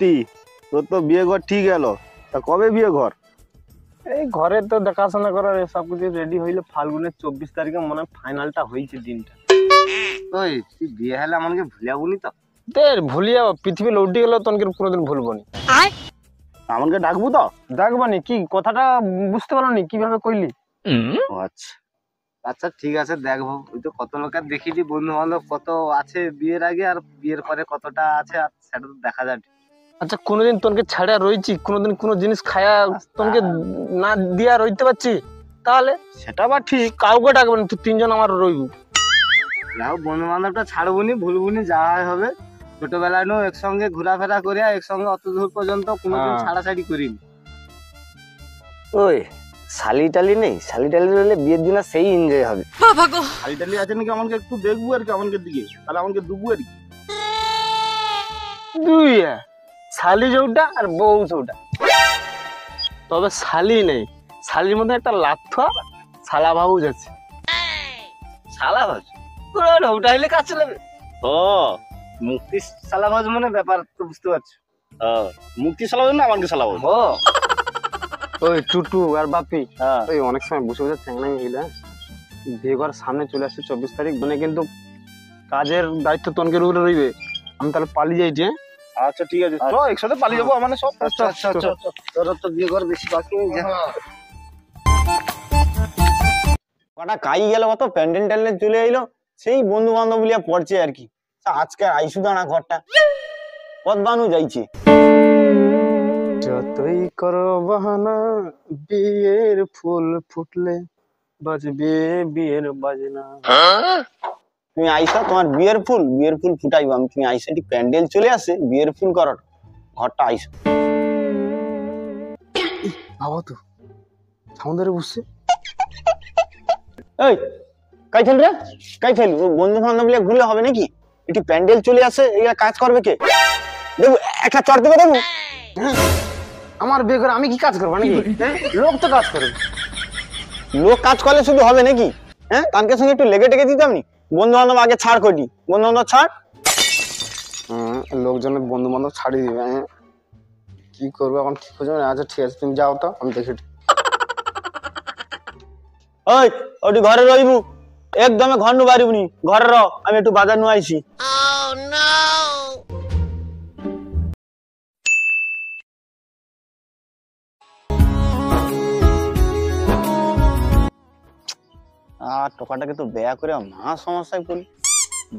সত্যি তোর তো বিয়ে ঘর ঠিক গেল, তা কবে বিয়ে ঘর? এই ঘরে তো দেখাশোনা করার সবকিছু রেডি হইলে ফাল্গুনের 24 তারিখে মনে হয় ফাইনালটা হয়েছে দিনটা। তুই বিয়ে হলে আমাকে ভুলিয়া বলি তো? ভুলিয়া পৃথিবী লৌটি গেল তনকে কোনোদিন ভুলবো নি। আমাকে ডাকবো তো? ডাকবানি কি কথাটা বুঝতে পারো নি কিভাবে কইলি? আচ্ছা আচ্ছা ঠিক আছে, দেখবো। ওই তো কত লোকের দেখিলি বন্ধু বান্ধব কত আছে বিয়ের আগে আর বিয়ের পরে কতটা আছে, আর সেটা তো দেখা যাবে। আচ্ছা কোনোদিন তোনকে ছাড়া রইছি, কোনোদিন কোনো জিনিস খায়া তোনকে না দিয়া রইতে পারছি? তাহলে সেটা বা ঠিক, কাউকে ডাকবেন, তুই তিনজন আমার রইব। যাও বন্ধু বান্ধবটা ছাড়বুনি ভুলবুনি, যা হবে। ছোটবেলায় নো একসঙ্গে ঘোরাফেরা করে একসঙ্গে অত দূর পর্যন্ত কোনোদিন ছাড়াছাড়ি করিনি। ওই শালি টালি নেই? শালি টালি হলে বিয়ের দিন সেই এনজয় হবে। শালি টালি আছে নাকি? আমাকে একটু দেখবো আর কি, আমাকে দিকে তাহলে আমাকে দুবো আর কি। দুই শালি যৌটা আর বউ যৌটা, তবে শালি নেই। শালির মধ্যে একটা লাথা শালা ভাবু যাচ্ছে। শালা ভাজ ওটা হইলে কাজ চলবে। ও মুক্তি সালাবাজ মানে ব্যাপার তো বুঝতে পারছো? মুক্তি সালাবাজ না আমাকে সালাবাজ। ও ওই টুটু আর বাপি ওই অনেক সময় বসে বসে চ্যাংড়াই গেলে বিয়ে ঘর সামনে চলে আসছে 24 তারিখ, মানে কিন্তু কাজের দায়িত্ব তনকের উপরে রইবে। আমি তাহলে পালিয়ে যাই যে। আচ্ছা ঠিক আছে, চল একসাথে পালিয়ে যাবো মানে সব। আচ্ছা আচ্ছা আচ্ছা, তোর তো বিয়ে ঘর বেশি বাকি নেই। কটা কাই গেল, কত প্যান্ডেল ট্যান্ডেল চলে এলো, সেই বন্ধু বান্ধব লিয়া পড়ছে আর কি। আজকে আইসু দাঁড়া ঘরটা কত বানু যাইছে। যতই করো বাহানা বিয়ের ফুল ফুটলে বাজবে বিয়ের বাজনা। তুমি আইসা তোমার বিয়ের ফুল ফুটাইবো আমি। তুমি আইসা ঠিক প্যান্ডেল চলে আসে বিয়ের ফুল করার ঘরটা আইসা। ভাবো তো সামুদ্রে বসছে। এই কাই খেল রে, কাই খেল? বন্ধু বান্ধব লিয়া ঘুরলে হবে নাকি? একটি প্যান্ডেল চলে আসে, এগুলা কাজ করবে কে? দেবো একটা চড় দেবে দেবো। আমার বিয়ে করে আমি কি কাজ করবো নাকি? লোক তো কাজ করে। লোক কাজ করলে শুধু হবে নাকি? হ্যাঁ তানকে সঙ্গে একটু লেগে টেগে দিতাম নি। বন্ধু বান্ধব আগে ছাড় করি, বন্ধু বান্ধব ছাড়। লোকজনের বন্ধু বান্ধব ছাড়িয়ে দিবে। কি করবো এখন ঠিক হয়ে যাবে। আচ্ছা ঠিক আছে তুমি যাও তো, আমি দেখি। ওই ওটি ঘরে রইবু, একদমে ঘর নু বাড়িবুনি। ঘরে র, আমি একটু বাজার নু আইছি। আর টোকাটাকে তো বেয়া করে মা সমস্যায় পড়ি।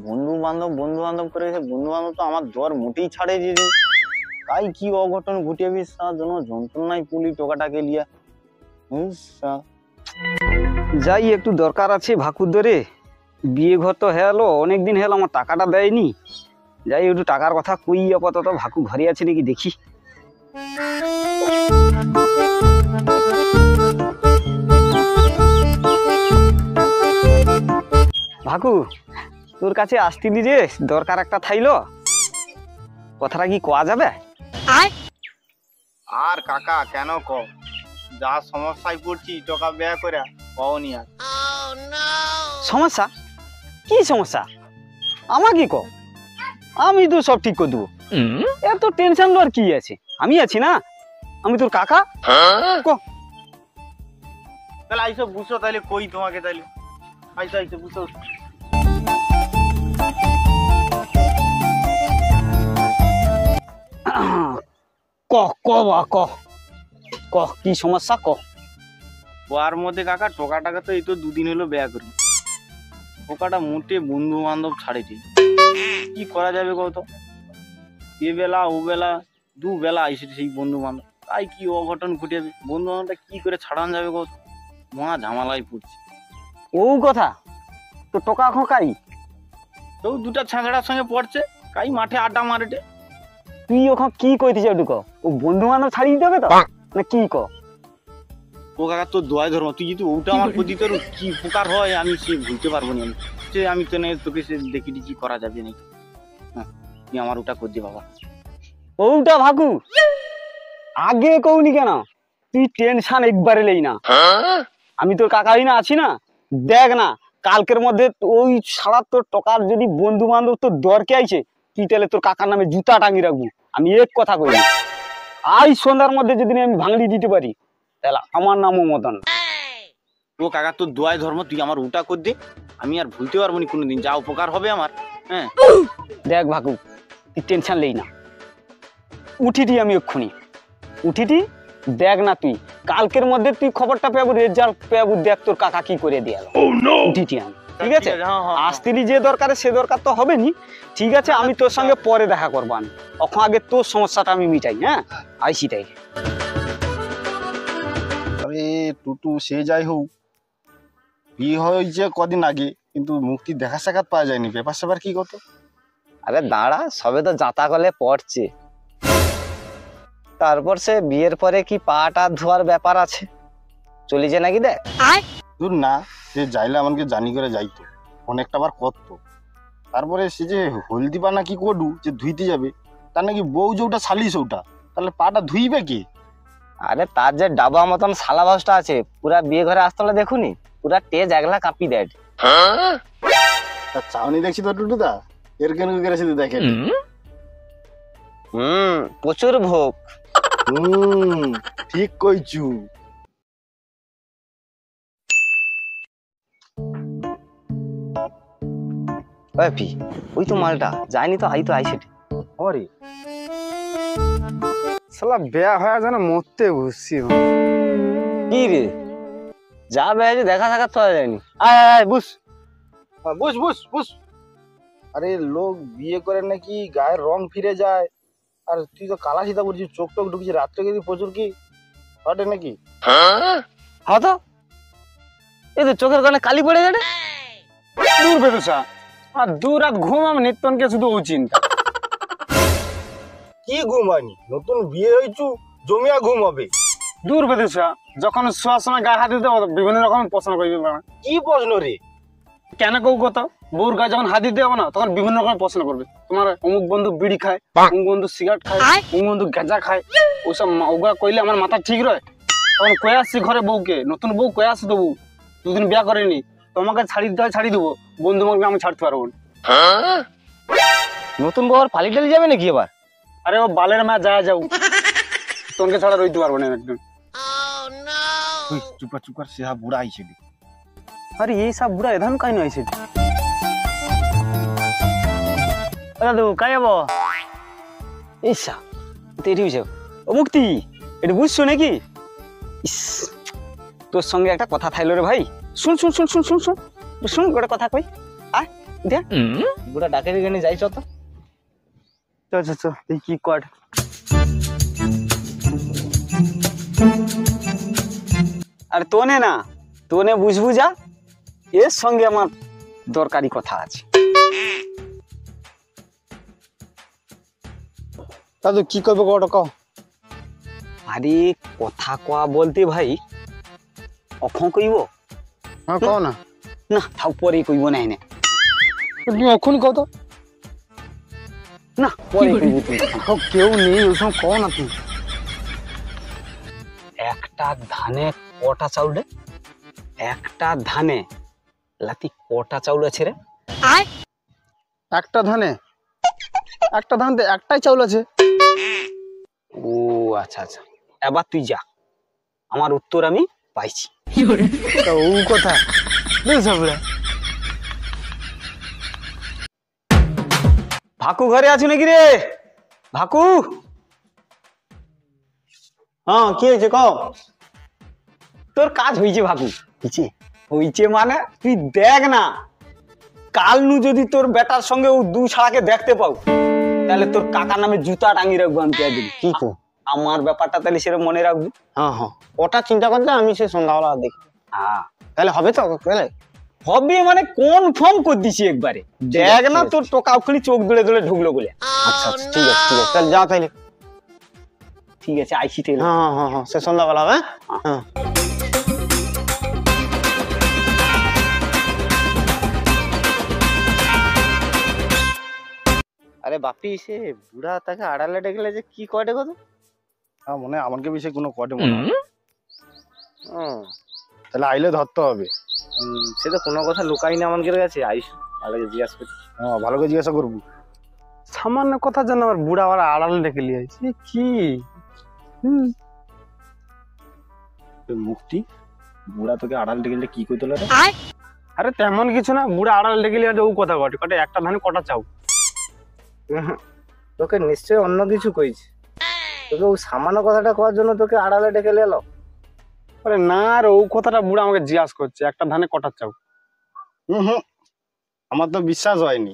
বন্ধু বান্ধব করে বন্ধু বান্ধব তো আমার জ্বর মোটেই ছাড়ে দিদি। তাই কি অঘটন ঘটিয়ে বিশ্বাস যেন যন্ত্রণায় পুলি টোকাটাকে লিয়া। যাই একটু দরকার আছে ভাকুর ধরে। বিয়ে ঘর তো হেলো অনেকদিন হেলো, আমার টাকাটা দেয়নি। যাই একটু টাকার কথা কই, আপাতত ভাকু ঘরে আছে নাকি দেখি। ভাকু তোর কাছে আসতিলি রে, দরকার একটা থাইলো। কথাটা কি কোয়া যাবে? আর কাকা কেন কও, যা সমস্যায় পড়ছি টাকা ব্যয় করে কওনি আর। সমস্যা? কি সমস্যা আমাকে কও, আমি তো সব ঠিক করে দেবো। এত টেনশন আর কি আছে, আমি আছি না, আমি তোর কাকা। তাহলে আইসো বুঝছো, তাহলে কই তোমাকে, তাহলে আইসো আইসো বুঝছো। কি সমস্যা ক। ওর মধ্যে কাকা টোকাটাকে তো এই তো দুদিন হলো ব্যয় করি। টোকাটা মোটে বন্ধু বান্ধব ছাড়েছি, কি করা যাবে কত? এ বেলা ও বেলা দু বেলা আইসে সেই বন্ধু বান্ধব, তাই কি অঘটন ঘটে বন্ধু বান্ধবটা কি করে ছাড়ানো যাবে কত? মহা ঝামেলায় পড়ছে। ও কথা তো টোকা এখন কাই তো দুটা ছাঁকড়ার সঙ্গে পড়ছে, কাই মাঠে আড্ডা মারেটে। তুই ওখানে কি কইতে চাও? ক ও বন্ধু বান্ধব ছাড়িয়ে দিতে হবে তো না কি ক? ও কাকা তোর দোয়াই ধর্ম, তুই যদি ওটা আমার প্রতি তোর কি উপকার হয় আমি সে ভুলতে পারবো না। আমি তো তোকে সে দেখি কি করা যাবে নাকি। হ্যাঁ তুই আমার ওটা করছি বাবা। ওটা ভাকু আগে কৌনি কেন? তুই টেনশন একবারে লেই না, আমি তোর কাকাই না আছি না। দেখ না কালকের মধ্যে ওই সারা তোর টাকার যদি বন্ধু বান্ধব তোর দরকে আইছে, তুই তাহলে তোর কাকার নামে জুতা টাঙিয়ে রাখবো আমি এক কথা কই, আজ সন্ধ্যার মধ্যে যদি আমি ভাঙড়ি দিতে পারি তাহলে আমার নামও মদন। ও কাকা তোর দোয়াই ধর্ম, তুই আমার ওটা কর দে, আমি আর ভুলতে পারবো না কোনোদিন, যা উপকার হবে আমার। হ্যাঁ দেখ ভাকু, তুই টেনশন নেই না, উঠিটি আমি এক্ষুনি উঠিটি। দেখ না তুই কালকের মধ্যে তুই খবরটা পেবো, রেজাল্ট পেবো, দেখ তোর কাকা কি করে দিয়ে উঠিটি আমি। ঠিক আছে, আসতিলি যে দরকারে সে দরকার তো হবে নি। ঠিক আছে, আমি তোর সঙ্গে পরে দেখা করবো, আমি এখন আগে তোর সমস্যাটা আমি মিটাই। হ্যাঁ আইসি তাই। আরে টুটু সে যাই হোক, বিয়ে হয়েছে কদিন আগে, কিন্তু মুক্তি দেখা সাক্ষাৎ পাওয়া যায়নি, ব্যাপার স্যাপার কি কত? আরে দাঁড়া, সবে তো যাতা কলে পড়ছে, তারপর সে বিয়ের পরে কি পাটা ধোয়ার ব্যাপার আছে, চলিছে নাকি দেখ। দূর না, সে যাইলে আমাকে জানি করে যাইতো, অনেকটা বার করতো। তারপরে সে যে হলদি পানা কি করু যে ধুইতে যাবে, তার নাকি বউ যেটা শালিশ ওটা, তাহলে পাটা ধুইবে কি? আরে তার যে ডাবা মতন শালা ভাসটা আছে, পুরা বিয়ে ঘরে আসতে হলে দেখুনি, পুরা তেজ একলা কাঁপি দেয়। তার চাউনি দেখছি তো টুটুদা, এর কেন করে শুধু দেখেন। প্রচুর ভোগ। ঠিক কইছু। ওই তো মালটা যায়নি তো, আই তো আইসে। ওরে শালা বেয়া হয়ে যেন মরতে বসছি। কি রে, যা বেড়েছে দেখা সাক্ষাৎ পাওয়া যায়নি। আয় আয় বুঝ বুঝ বুঝ বুঝ। আরে লোক বিয়ে করে নাকি গায়ের রং ফিরে যায়, আর তুই তো কালা সীতা করছিস, চোখ টোক ঢুকছিস, রাত্রে কি প্রচুর কি হটে নাকি? হ্যাঁ তো, এই তো চোখের কানে কালি পড়ে গেছে। দূর বেদুসা, আর দু রাত ঘুমাম নিত্যনকে শুধু ও চিন্তা। কি ঘুমানি, নতুন বিয়ে হয়েছু, জমিয়া ঘুম হবে। দূর বেদুসা, যখন শোয়ার সময় গায়ে হাত দিতে বিভিন্ন রকম প্রশ্ন করবি। কি প্রশ্ন রে? কেন কেউ কথা বউর গায়ে যখন হাত দিতে হবে না, তখন বিভিন্ন রকম প্রশ্ন করবে। তোমার অমুক বন্ধু বিড়ি খায়, অমুক বন্ধু সিগারেট খায়, অমুক বন্ধু গাঁজা খায়, ওইসব ওগুলা কইলে আমার মাথা ঠিক রয়। তখন কয়ে আসছি ঘরে বউকে, নতুন বউ কয়ে আসছি দেবো, দুদিন বিয়া করেনি, তোমাকে ছাড়ি দিতে হয় ছাড়ি দেবো, বন্ধু আমাকে আমি ছাড়তে পারবো না। নতুন বউ আর পালি টালি যাবে নাকি এবার? আরে ও বালের মা যায় যাও, তোমাকে ছাড়া রইতে পারবো না একদম। চুপা চুপার সে বুড়া আইছে। আরে এই সব বুড়া এধান কাই নয় সে। দাদু কাই যাবো? ইসা তেরি হয়েছে ও মুক্তি, এটা বুঝছো নাকি? ইস, তোর সঙ্গে একটা কথা থাইলো রে ভাই। শুন শুন শুন শুন শুন শুন শুন গোটা কথা কই। আয় দেখ বুড়া ডাকের এখানে যাইছ তো। চল চল চল, এই কি কর। আরে তোনে না, তোনে বুঝবু যা, এর সঙ্গে আমার দরকারি কথা আছে। দাদু কি করবো গোটা কও। আরে কথা কয়া বলতে ভাই অখন কইব হ্যাঁ কও না। না, তাও পরে কইব না এনে। তুমি এখন কও তো। না পরে কইব তুই। কেউ নেই ওসব কও না তুমি। একটা ধানে কটা চাউল রে? একটা ধানে লাতি কটা চাউল আছে রে? একটা ধানে, একটা ধানতে একটাই চাউল আছে। ও আচ্ছা আচ্ছা, এবার তুই যা, আমার উত্তর আমি পাইছি। ও কথা ভাকু ঘরে আছো নাকি রে? ভাকু, হ্যাঁ কি হয়েছে কও। তোর কাজ হয়েছে ভাকু। হয়েছে মানে তুই দেখ না, কাল নু যদি তোর বেটার সঙ্গে ও দু ছাড়াকে দেখতে পাও, তাহলে তোর কাকার নামে জুতা টাঙিয়ে রাখবো আমি একদিন। কি কো? আমার ব্যাপারটা তাহলে সেটা মনে রাখবি। হ্যাঁ হ্যাঁ, ওটা চিন্তা করতে আমি সে সন্ধ্যাবেলা দেখি। হ্যাঁ তাহলে হবে তো? তাহলে হবে মানে কনফার্ম করে দিছি একবারে। দেখ না তোর টোকা ওখানে চোখ দৌড়ে দৌড়ে ঢুকলো বলে। আচ্ছা আচ্ছা ঠিক আছে ঠিক আছে, তাহলে যাও তাইলে। ঠিক আছে আইসি তাহলে। হ্যাঁ হ্যাঁ হ্যাঁ, সে সন্ধ্যাবেলা হবে। হ্যাঁ আরে বাপি, সে বুড়া তাকে আড়ালে ডেকলে যে কি করে কত। হ্যাঁ মনে হয় আমাকে বেশি কোনো কটে মনে হয়। তাহলে আইলে ধরতে হবে। সে তো কোনো কথা লুকাই না আমাদের কাছে, আইস ভালো জিজ্ঞাসা করি। হ্যাঁ ভালো করে জিজ্ঞাসা করবো। সামান্য কথা যেন আমার বুড়া আবার আড়ালে ডেকে নিয়ে আসছে কি? হুম, মুক্তি বুড়া তোকে আড়াল ডেকে কি কইতে লাগে? আরে তেমন কিছু না, বুড়া আড়ালে ডেকে নিয়ে ও কথা ঘটে কটে একটা ধানে কটা চাও। তোকে নিশ্চয়ই অন্য কিছু কইছে, তোকে ওই সামান্য কথাটা করার জন্য তোকে আড়ালে ডেকে এলো। আরে না রে, ও কথাটা বুড়া আমাকে জিজ্ঞাসা করছে একটা ধানে কটা চাও। হুম, আমার তো বিশ্বাস হয়নি।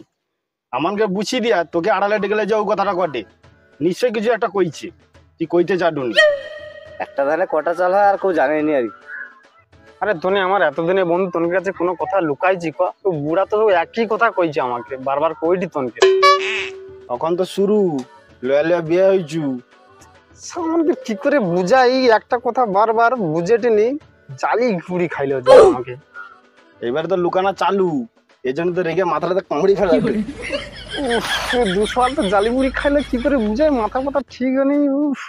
আমাকে বুঝিয়ে দিয়া তোকে আড়ালে ডেকে যে ও কথাটা কটে, নিশ্চয়ই কিছু একটা কইছে, তুই কইতে চাডুনি। একটা ধানে কটা চাল হয় আর কেউ জানেনি আর কি। আরে তোনে আমার এতদিনে বন্ধু, তোর কাছে কোনো কথা লুকাইছি ক? তো বুড়া তো একই কথা কইছে আমাকে, বারবার কইটি তোনকে। তখন তো শুরু লয়া লয়া বিয়ে হইছু। আমাকে কি করে বুঝাই, একটা কথা বারবার বুঝেটি নি, জালি ঘুড়ি খাইলো যে আমাকে। এবার তো লুকানা চালু, এই জন্য তো রেগে মাথাটাতে কামড়ি ফেলা। উফ, 200 তো জালি মুড়ি খাইলে কি করে বুঝাই, মাথা মাথা ঠিক নেই। উফ,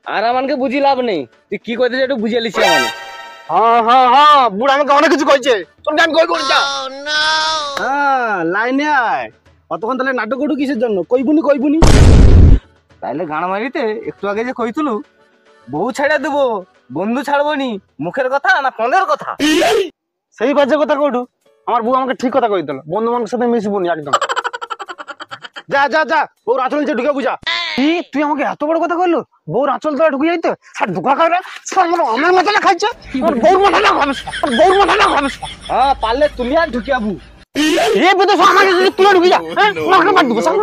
আর আমাকে বুঝি লাভ নেই, তুই কি করতে একটু বুঝিয়ে লিছি আমাকে। হ্যাঁ হ্যাঁ হ্যাঁ, বুড়া আমাকে অনেক কিছু কইছে, তোর আমি কই করছা। হ্যাঁ লাইনে আয়, অতক্ষণ তাহলে নাটক করু কিসের জন্য? কইবুনি কইবুনি তাইলে গান মারিতে একটু আগে যে কইতুলু বউ ছেড়ে দেবো, বন্ধু ছাড়বো নি, মুখের কথা না ফোনের কথা? সেই বাজে কথা কইটু, আমার বউ আমাকে ঠিক কথা কই দিল, বন্ধু বান্ধবের সাথে মিশবো নি একদম। যা যা যা, ওর আচল নিচে ঢুকে বুঝা। কি তুই আমাকে এত বড় কথা কইলো? বউর আঁচল তোরা ঢুকে যাইতো স্যার, ঢুকা খাবে স্যার, আমার মাথাটা খাইছে, আমার বউর মাথাটা খাবে, বউর মাথাটা খাবে। হ্যাঁ পারলে তুমি আর ঢুকিয়াবু। এ বেদস আমাকে যদি তুই ঢুকে যা, হ্যাঁ আমাকে মার দিবো স্যার।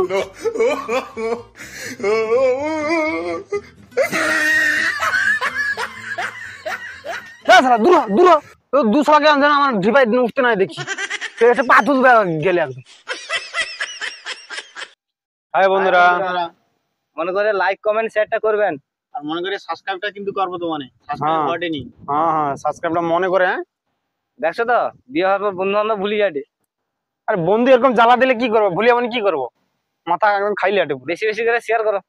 সারা দূর দূর, দুশোকে আনছে আমার ঢিপাই উঠতে নাই দেখি, এটা পা তুলবে গেলে একদম। হাই বন্ধুরা, মনে করে লাইক কমেন্ট শেয়ারটা করবেন, আর মনে করে সাবস্ক্রাইবটা কিন্তু করবো তো, মানে সাবস্ক্রাইব হ্যাঁ। করেনি। হ্যাঁ হ্যাঁ, সাবস্ক্রাইবটা মনে করে। হ্যাঁ, দেখছো তো বিয়ে হওয়ার পর বন্ধু বান্ধব ভুলি যাবে। আরে বন্ধু এরকম জ্বালা দিলে কি করবো, ভুলিয়ে মানে কি করবো, মাথা একদম খাইলে আটে। বেশি বেশি করে শেয়ার করো।